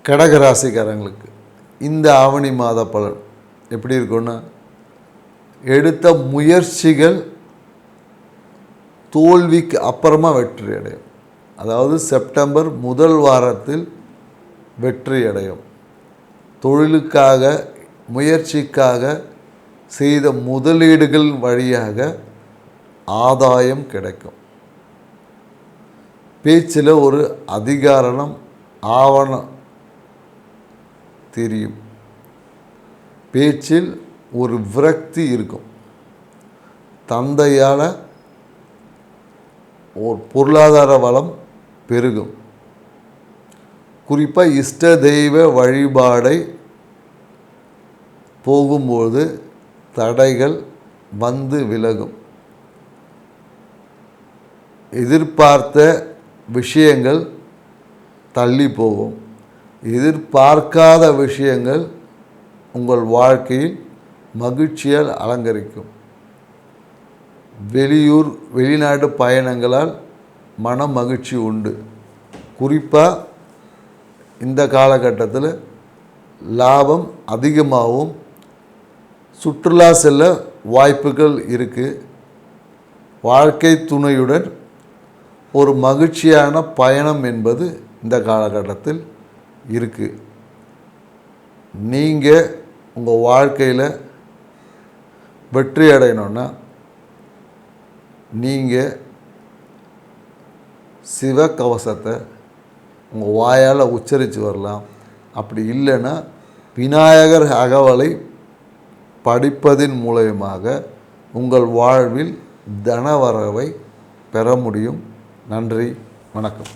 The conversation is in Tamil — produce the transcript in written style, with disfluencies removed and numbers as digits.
கடகராசிக்காரங்களுக்கு இந்த ஆவணி மாத பலன் எப்படி இருக்குன்னா, எடுத்த முயற்சிகள் தோல்விக்கு அப்புறமா வெற்றி அடையும். அதாவது செப்டம்பர் முதல் வாரத்தில் வெற்றி அடையும். தொழிலுக்காக முயற்சிக்காக செய்த முதலீடுகள் வழியாக ஆதாயம் கிடைக்கும். பேச்சில் ஒரு அதிகாரம் ஆவணம் தெரியும். பேச்சில் ஒரு விரக்தி இருக்கும். தந்தையால் ஒரு பொருளாதார வளம் பெருகும். குறிப்பாக இஷ்ட தெய்வ வழிபாடை போகும்போது தடைகள் வந்து விலகும். எதிர்பார்த்த விஷயங்கள் தள்ளி போகும். எதிர்பார்க்காத விஷயங்கள் உங்கள் வாழ்க்கையில் மகிழ்ச்சியால் அலங்கரிக்கும். வெளியூர் வெளிநாட்டு பயணங்களால் மன மகிழ்ச்சி உண்டு. குறிப்பாக இந்த காலகட்டத்தில் லாபம் அதிகமாகவும் சுற்றுலா செல்ல வாய்ப்புகள் இருக்குது. வாழ்க்கை துணையுடன் ஒரு மகிழ்ச்சியான பயணம் என்பது இந்த காலகட்டத்தில் இருக்குது. நீங்கள் உங்கள் வாழ்க்கையில் வெற்றி அடையணுன்னா நீங்கள் சிவகவசத்தை உங்கள் வாயால் உச்சரித்து வரலாம். அப்படி இல்லைன்னா விநாயகர் அகவலை படிப்பதின் மூலயமாக உங்கள் வாழ்வில் தனவரவை பெற முடியும். நன்றி, வணக்கம்.